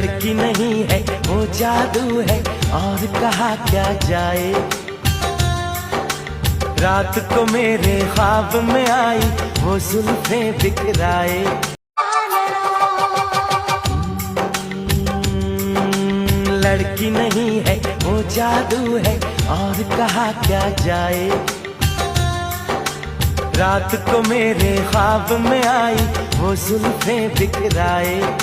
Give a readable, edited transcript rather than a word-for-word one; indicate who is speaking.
Speaker 1: लड़की नहीं है वो जादू है और कहा क्या जाए। रात को मेरे ख्वाब में आई वो जुल्फे बिखराए। लड़की नहीं है वो जादू है और कहा क्या जाए। रात को मेरे ख्वाब में आई वो जुल्फे बिखराए।